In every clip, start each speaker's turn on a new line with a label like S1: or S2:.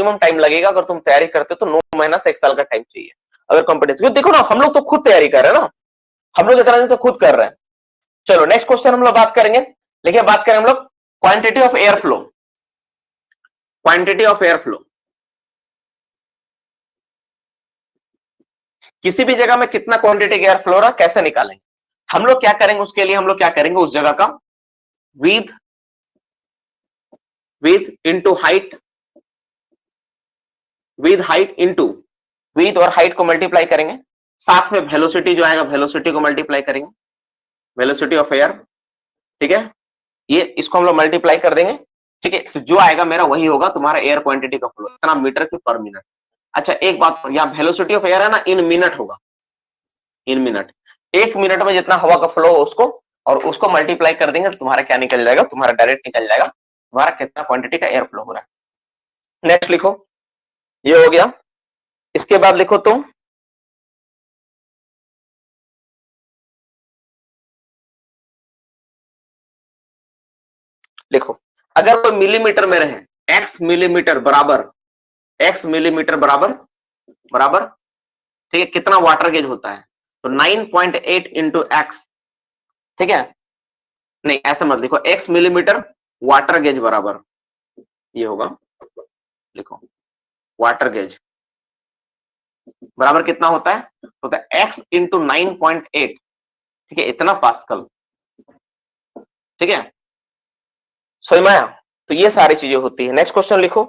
S1: Maximum time लगेगा अगर तुम तैयारी करते हो तो 9 महीना से 1 साल का टाइम चाहिए अगर कॉम्पिटिशन। देखो ना हम लोग तो खुद तैयारी कर रहे हैं ना, हम लोग इतना दिन से खुद कर रहे हैं। चलो नेक्स्ट क्वेश्चन हम लोग बात करेंगे। देखिए बात करें हम लोग quantity of air flow. Quantity of air flow, किसी भी जगह में कितना क्वांटिटी एयर फ्लो रहा कैसे निकालेंगे हम लोग? क्या करेंगे उसके लिए? हम लोग क्या करेंगे उस जगह का with into height, with height into with और हाइट को मल्टीप्लाई करेंगे, साथ में वेलोसिटी जो आएगा वेलोसिटी को मल्टीप्लाई करेंगे, वेलोसिटी ऑफ एयर। ठीक है, ये इसको हम लोग मल्टीप्लाई कर देंगे। ठीक है, तो जो आएगा मेरा वही होगा तुम्हारा एयर क्वांटिटी का फ्लो, इतना मीटर की पर मिनट। अच्छा एक बात, यहाँ वेलोसिटी ऑफ एयर है ना, इन मिनट होगा, इन मिनट। 1 मिनट में जितना हवा का फ्लो हो उसको और उसको मल्टीप्लाई कर देंगे तो तुम्हारा क्या निकल जाएगा? तुम्हारा डायरेक्ट निकल जाएगा तुम्हारा कितना क्वांटिटी का एयर फ्लो हो रहा है। नेक्स्ट लिखो, ये हो गया। इसके बाद लिखो तुम लिखो, अगर कोई मिलीमीटर में रहे, x मिलीमीटर बराबर, x मिलीमीटर बराबर बराबर, ठीक है, कितना वाटर गेज होता है? तो 9.8 इंटू एक्स। ठीक है, नहीं ऐसा मत लिखो, x मिलीमीटर वाटर गेज बराबर ये होगा, लिखो वाटर गेज बराबर कितना होता है? होता है x इंटू 9.8। ठीक है, इतना पास्कल। ठीक है, समझ में आया? तो ये सारी चीजें होती है। नेक्स्ट क्वेश्चन लिखो,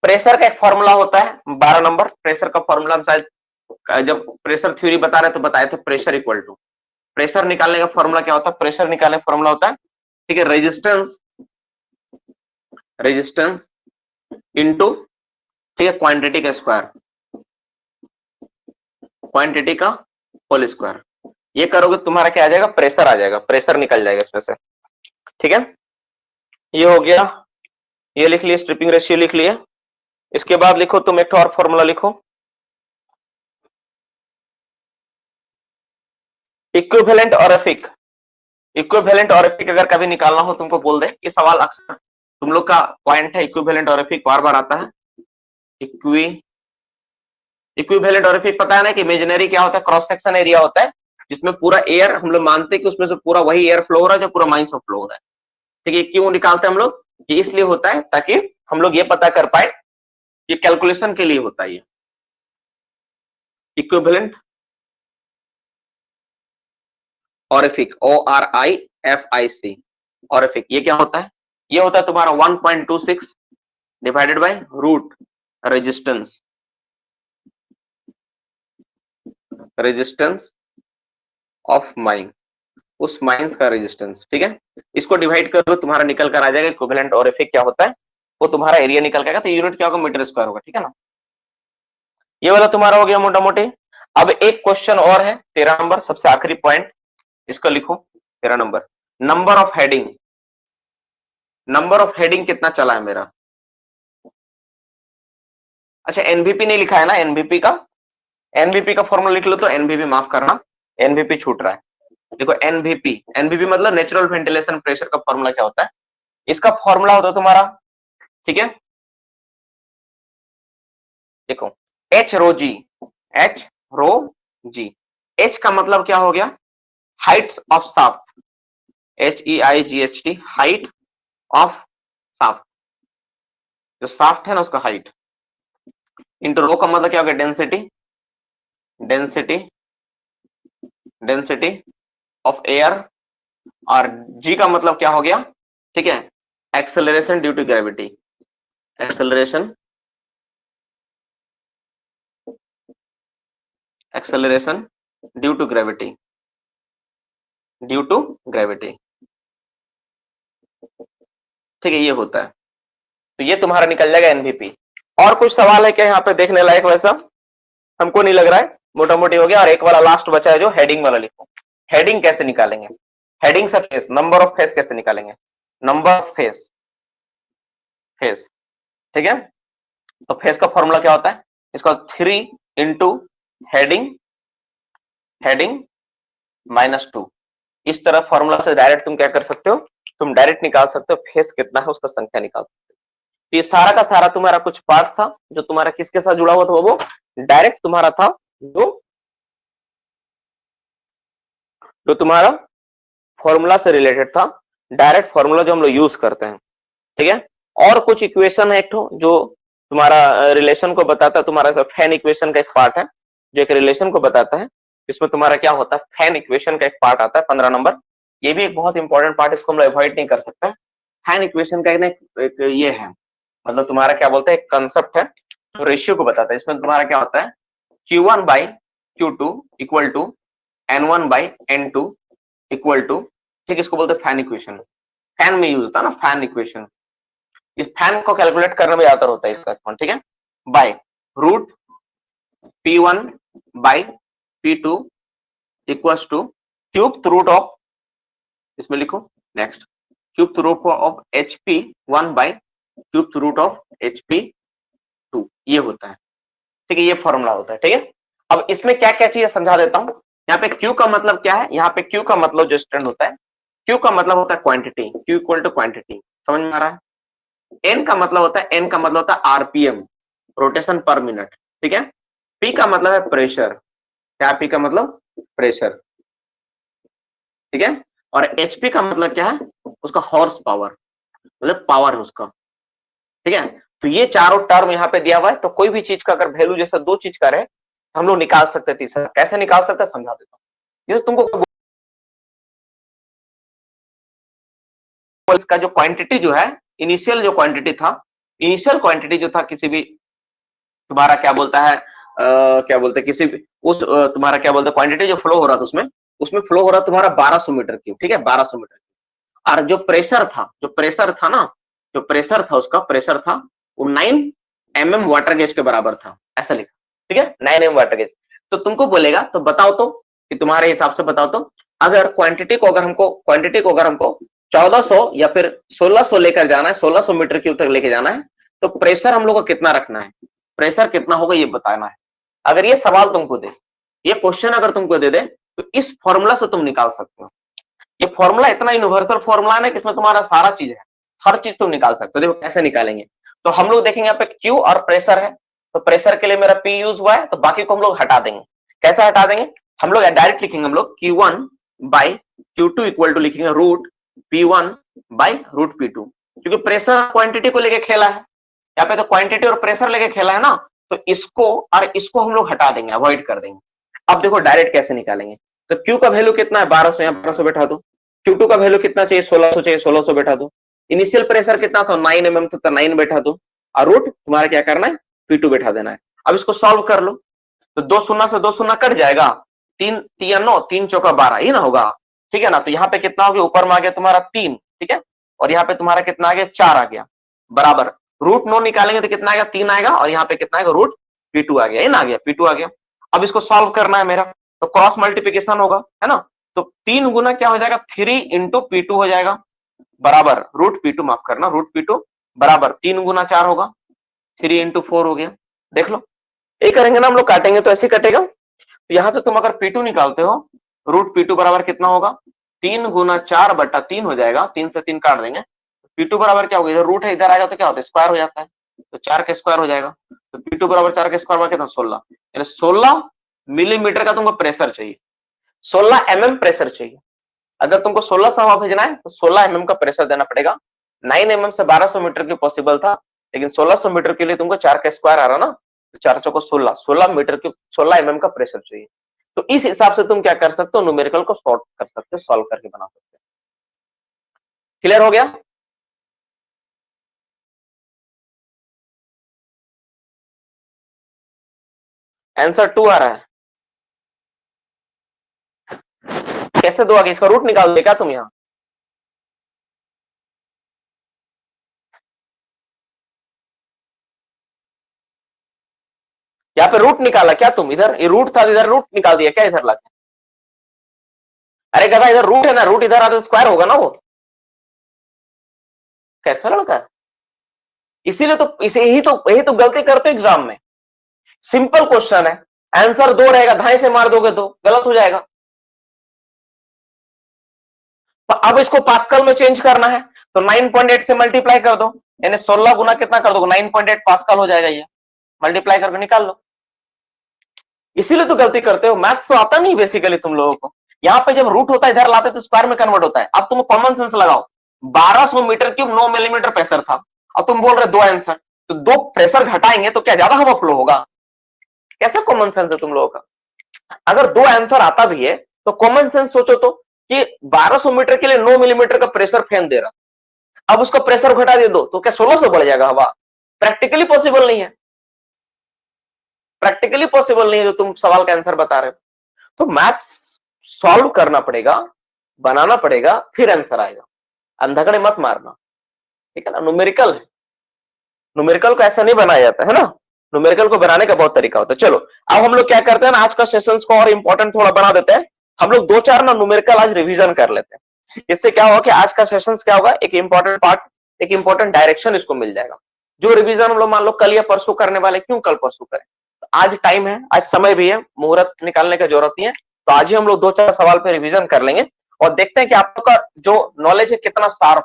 S1: प्रेशर का एक फॉर्मूला होता है 12 नंबर। प्रेशर का फॉर्मूला हम शायद जब प्रेशर थ्योरी बता रहे तो बताए थे, प्रेशर इक्वल टू, प्रेशर निकालने का फॉर्मूला क्या होता है? प्रेशर निकालने का फॉर्मूला होता है, ठीक है, रेजिस्टेंस, रेजिस्टेंस इनटू, ठीक है, क्वांटिटी का स्क्वायर, क्वांटिटी का होल स्क्वायर। ये करोगे तुम्हारा क्या आ जाएगा? प्रेशर आ जाएगा, प्रेशर निकल जाएगा इसमें से। ठीक है, ये हो गया, ये लिख लिए, स्ट्रिपिंग रेशियो लिख लिए। इसके बाद लिखो तुम एक और फॉर्मूला लिखो, इक्विवेलेंट ऑरिफिक। इक्विवेलेंट ऑरिफिक अगर कभी निकालना हो तुमको बोल दे, ये सवाल अक्सर तुम लोग का पॉइंट है, इक्विवेलेंट ऑरिफिक बार बार आता है। इक्विवेलेंट ऑरिफिक पता है ना कि इमेजिनरी क्या होता है? क्रॉस सेक्शन एरिया होता है जिसमें पूरा एयर, हम लोग मानते हैं कि उसमें से पूरा वही एयर फ्लो हो रहा है जो पूरा माइंस में फ्लो हो रहा है। ठीक है, क्यों निकालते हैं हम लोग? ये इसलिए होता है ताकि हम लोग ये पता कर पाए, ये कैलकुलेशन के लिए होता है। ये इक्विवेलेंट ऑरिफिक, ORIFIC, ऑरिफिक, ये क्या होता है? ये होता है तुम्हारा 1.26 divided by root resistance, resistance of mine, उस माइंस का रेजिस्टेंस। ठीक है, इसको डिवाइड कर दो, तुम्हारा निकल कर आ जाएगा इक्विवेलेंट ऑरिफिक क्या होता है, वो तुम्हारा एरिया निकल जाएगा। तो यूनिट क्या होगा? मीटर स्क्वायर होगा। ठीक है ना, ये वाला तुम्हारा हो गया मोटा मोटी। अब एक क्वेश्चन और है 13 नंबर, सबसे आखिरी पॉइंट, इसको लिखो 13 number, number of heading. Number of heading कितना चला है मेरा? अच्छा एनवीपी नहीं लिखा है ना, एनवीपी का, एनवीपी का फॉर्मूला लिख लो तो, एनवीपी माफ करना, एनवीपी छूट रहा है। देखो एनवीपी, एनवीपी मतलब नेचुरल वेंटिलेशन प्रेशर का फॉर्मूला क्या होता है? इसका फॉर्मूला होता है तुम्हारा, ठीक है, देखो एच रो जी, एच रो जी। एच का मतलब क्या हो गया? Height of shaft, HEIGHT, height of shaft, जो शाफ्ट है ना उसका हाइट, इंटू रो का मतलब क्या हो गया? Density, density, density of air, और जी का मतलब क्या हो गया? ठीक है, acceleration due to gravity, acceleration, acceleration due to gravity, due to gravity. ठीक है, ये होता है। तो ये तुम्हारा निकल जाएगा एनवीपी। और कुछ सवाल है क्या यहाँ पे देखने लायक? वैसा हमको नहीं लग रहा है, मोटा मोटी हो गया। और एक वाला लास्ट बचा है जो हेडिंग वाला, लिखो हेडिंग कैसे निकालेंगे? हेडिंग से फेस, नंबर ऑफ फेस कैसे निकालेंगे? नंबर ऑफ फेस, फेस, ठीक है, तो फेस का फॉर्मूला क्या होता है? इसका 3 इंटू हेडिंग, हेडिंग -2। इस तरह फॉर्मूला से डायरेक्ट तुम क्या कर सकते हो? तुम डायरेक्ट निकाल सकते हो फेस कितना है, उसका संख्या निकाल सकते हो। तो ये सारा का सारा तुम्हारा कुछ पार्ट था जो तुम्हारा किसके साथ जुड़ा हुआ था, वो डायरेक्ट तुम्हारा था, जो तुम्हारा फॉर्मूला से रिलेटेड था, डायरेक्ट फॉर्मूला जो हम लोग यूज करते हैं, ठीक है। और कुछ इक्वेशन है एक जो तुम्हारा रिलेशन को बताता है, तुम्हारा फैन इक्वेशन का एक पार्ट है जो एक रिलेशन को बताता है। इसमें तुम्हारा क्या होता है, फैन इक्वेशन का एक पार्ट आता है 15 नंबर। ये भी एक बहुत इंपॉर्टेंट पार्ट, इसको हम लोग अवॉइड नहीं कर सकते। फैन इक्वेशन का एक ये है, मतलब तुम्हारा क्या बोलते हैं, एक कंसेप्ट है जो रेशियो को बताता है। इसमें तुम्हारा क्या होता है, Q1 by Q2 equal to N1 by N2 equal to, ठीक, इसको बोलते हैं फैन इक्वेशन। फैन में यूज होता है ना फैन इक्वेशन। इस फैन को कैलकुलेट करने में ज्यादा होता है इसका, ठीक है, by root P1 by P2 equals to cube root of, इसमें लिखो next, cube root of HP1 by cube root of HP2, ये होता है, ठीक है, ये फॉर्मूला होता है, ठीक है। अब इसमें क्या क्या चीज समझा देता हूं। यहाँ पे Q का मतलब क्या है, यहाँ पे Q का मतलब जो स्टैंड होता है, Q का मतलब होता है quantity, Q equal to quantity, समझ में आ रहा है। N का मतलब होता है, N का मतलब होता है RPM, रोटेशन पर मिनट, ठीक है। P का मतलब है प्रेशर, क्या P का मतलब प्रेशर, ठीक है। और HP का मतलब क्या है, उसका हॉर्स पावर, मतलब पावर है उसका, ठीक है। तो ये चारों टर्म यहाँ पे दिया हुआ है। तो कोई भी चीज का अगर वैल्यू जैसा दो चीज का रहे, हम लोग निकाल सकते हैं तीसरा। कैसे निकाल सकते हैं समझा देता हूँ। ये तुमको इसका जो क्वांटिटी जो है, इनिशियल जो क्वांटिटी था, इनिशियल क्वांटिटी जो था किसी भी तुम्हारा क्या बोलता है, क्या बोलते हैं, किसी भी उस तुम्हारा क्या बोलते हैं क्वांटिटी जो फ्लो हो रहा था उसमें, उसमें फ्लो हो रहा तुम्हारा 1200 मीटर क्यूब, ठीक है, 1200 मीटर। और जो प्रेशर था, जो प्रेशर था ना, जो प्रेशर था उसका प्रेशर था वो 9 mm वाटर गेज के बराबर था, ऐसा लिखा, ठीक है, 9 mm वाटर गेज। तो तुमको बोलेगा तो बताओ तो, कि तुम्हारे हिसाब से बताओ तो, अगर क्वांटिटी को अगर हमको 1400 या फिर 1600 लेकर जाना है, 1600 मीटर क्यूब तक लेके जाना है, तो प्रेशर हम लोग को कितना रखना है, प्रेशर कितना होगा ये बताना है। अगर ये सवाल तुमको दे, ये क्वेश्चन अगर तुमको दे दे, तो इस फॉर्मूला से तुम निकाल सकते हो। ये फॉर्मूला इतना यूनिवर्सल फॉर्मूला है ना कि इसमें तुम्हारा सारा चीज है, हर चीज तुम निकाल सकते हो। देखो कैसे निकालेंगे, तो हम लोग देखेंगे यहाँ पे Q और प्रेशर है, तो प्रेशर के लिए मेरा P यूज हुआ है, तो बाकी को हम लोग हटा देंगे। कैसे हटा देंगे, हम लोग डायरेक्ट लिखेंगे, हम लोग Q1 by Q2 equal to लिखेंगे root P1 by root P2, क्योंकि प्रेशर क्वांटिटी को लेके खेला है यहाँ पे, तो क्वांटिटी और प्रेशर लेके खेला है ना, तो इसको और इसको हम लोग हटा देंगे, अवॉइड कर देंगे। अब देखो डायरेक्ट कैसे निकालेंगे, तो Q का वैल्यू कितना है 1200, यहाँ 1200 बैठा दो। Q2 का वैल्यू कितना चाहिए, 1600 चाहिए, 1600 बैठा दो। इनिशियल प्रेशर कितना था 9 mm था, तो 9 बैठा दो। और रूट तुम्हारा क्या करना है, P2 बैठा देना है। अब इसको सॉल्व कर लो, तो 2 शून्य से 2 शून्य कट जाएगा, 3 3 9, 3 चौका 12 ही ना होगा, ठीक है ना। तो यहाँ पे कितना हो गया, ऊपर में आ गया तुम्हारा 3, ठीक है, और यहाँ पे तुम्हारा कितना आ गया 4 आ गया, बराबर रूट 9 निकालेंगे तो कितना आएगा 3 आएगा, और यहाँ पे कितना आएगा रूट P2 आ गया, ना आ गया P2 आ गया। अब इसको सॉल्व करना है मेरा, तो क्रॉस मल्टीप्लीकेशन होगा, है ना। तो 3 गुना क्या हो जाएगा, 3 इंटू P2 हो जाएगा, बराबर रूट P2, माफ करना रूट P2 बराबर 3 गुना 4 होगा, 3 इंटू 4 हो गया। देख लो ये करेंगे ना हम लोग, काटेंगे तो ऐसे कटेगा। तो यहां से तुम अगर P2 निकालते हो, रूट P2 बराबर कितना होगा, 3 गुना 4 बटा 3 हो जाएगा, 3 से 3 काट देंगे, P2 बराबर क्या होगा, इधर रूट है इधर आएगा तो क्या होता है स्क्वायर हो जाता है, तो 4 का स्क्वायर हो जाएगा। तो P2 बराबर 4 का स्क्वायर कितना 16, यानी 16 मिलीमीटर का तुमको प्रेशर चाहिए, 16 mm प्रेशर चाहिए। अगर तुमको 1600 हवा भेजना है तो 16 mm का प्रेशर देना पड़ेगा। 9 mm से 1200 मीटर की पॉसिबल था, लेकिन 1600 मीटर के लिए तुमको 4 का स्क्वायर आ रहा ना, तो 4 चौको 16, 16 मीटर की 16 mm का प्रेशर चाहिए। तो इस हिसाब से तुम क्या कर सकते हो, न्यूमेरिकल को सॉर्ट कर सकते हो, सॉल्व करके बना सकते हो। क्लियर हो गया। आंसर 2 आ रहा है, कैसे 2 आ गया, इसका रूट निकाल दे क्या तुम यहाँ, यहाँ पे रूट निकाला क्या तुम, इधर ये रूट था, इधर रूट निकाल दिया क्या इधर लाके। अरे गधा इधर रूट है ना, रूट इधर आता तो स्क्वायर होगा ना वो, कैसा लड़का है। इसीलिए तो इसे यही तो गलती करते हो एग्जाम में। सिंपल क्वेश्चन है, आंसर 2 रहेगा, ढाई से मार दोगे तो गलत हो जाएगा। अब इसको पास्कल में चेंज करना है, तो 9.8 से मल्टीप्लाई कर दो, यानी 16 गुना कितना कर दोगे 9.8 पास्कल हो जाएगा, ये मल्टीप्लाई करके निकाल लो। इसीलिए तो गलती करते हो, मैथ्स तो आता नहीं बेसिकली तुम लोगों को। यहाँ पे जब रूट होता है इधर लाते तो स्क्वायर में कन्वर्ट होता है। अब तुम कॉमन सेंस लगाओ, 1200 मीटर क्यूब 9 मिलीमीटर प्रेशर था, अब तुम बोल रहे 2 आंसर, तो 2 प्रेशर घटाएंगे तो क्या ज्यादा हवा फ्लो होगा? कैसा कॉमन सेंस है तुम लोगों का? अगर 2 आंसर आता भी है तो कॉमन सेंस सोचो तो कि 1200 मीटर के लिए 9 मिलीमीटर का प्रेशर फैन दे रहा, अब उसका प्रेशर घटा दे दो तो क्या 1600 बढ़ जाएगा हवा? प्रैक्टिकली पॉसिबल नहीं है, प्रैक्टिकली पॉसिबल नहीं है जो तुम सवाल का आंसर बता रहे हो। तो मैथ्स सॉल्व करना पड़ेगा, बनाना पड़ेगा, फिर आंसर आएगा। अंधाकड़े मत मारना, ठीक है ना? न्यूमेरिकल है, न्यूमेरिकल को ऐसा नहीं बनाया जाता है ना, न्यूमेरिकल को बनाने का बहुत तरीका होता है। चलो अब हम लोग क्या करते हैं ना, आज का सेशंस को और इंपॉर्टेंट थोड़ा बना देते हैं। हम लोग 2-4 ना न्यूमेरिकल आज रिवीजन कर लेते हैं। इससे क्या होगा कि आज का सेशंस क्या होगा, एक इंपॉर्टेंट पार्ट, एक इंपॉर्टेंट डायरेक्शन इसको मिल जाएगा। जो रिवीजन हम लोग मान लो कल या परसों करने वाले, क्यों कल परसों करें, तो आज टाइम है, आज समय भी है, मुहूर्त निकालने की जरूरत नहीं है। तो आज ही हम लोग 2-4 सवाल पे रिवीजन कर लेंगे और देखते हैं कि आप लोग का जो नॉलेज है कितना शार्प,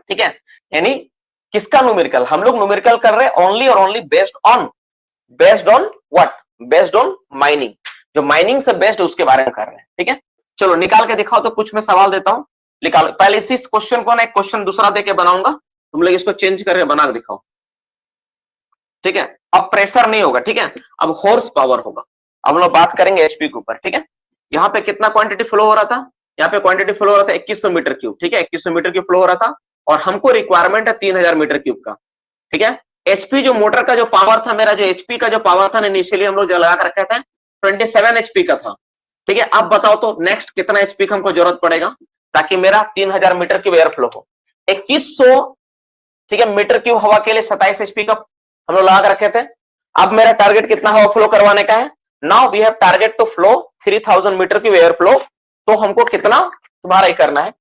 S1: ठीक है? यानी किसका न्यूमेरिकल? हम लोग न्यूमेरिकल कर रहे हैं ओनली और only based on what? Based on mining, जो माइनिंग से बेस्ड उसके बारे में कर रहे हैं, ठीक है? चलो निकाल के दिखाओ, तो कुछ मैं सवाल देता हूं, निकालो। पहले इसी क्वेश्चन को ना एक क्वेश्चन दूसरा देके बनाऊंगा, तुम लोग इसको चेंज करके बना के दिखाओ, ठीक है? अब प्रेशर नहीं होगा, ठीक है? अब हॉर्स पावर होगा। अब हम लोग बात करेंगे एचपी के ऊपर, ठीक है? यहाँ पे कितना क्वांटिटी फ्लो हो रहा था? यहाँ पे क्वांटिटी फ्लो हो रहा था 2100 मीटर क्यूब, ठीक है? 2100 मीटर क्यूब फ्लो हो रहा था और हमको रिक्वायरमेंट है 3000 मीटर क्यूब का, ठीक है? एचपी जो मोटर का जो पावर था, मेरा जो एचपी का जो पावर था इनिशियली हम लोग जो लगा कर रखे थे 27 एचपी का था, ठीक है? अब बताओ तो नेक्स्ट कितना एचपी का हमको जरूरत पड़ेगा ताकि मेरा 3000 मीटर क्यूब एयर फ्लो हो? 2100, ठीक है, मीटर क्यूब हवा के लिए 27 एचपी का हम लोग लगा कर रखे थे। अब मेरा टारगेट कितना हवा फ्लो करवाने का है? Now we have target to flow 3000 metre cube air flow. तो हमको कितना तुम्हारा ही करना है,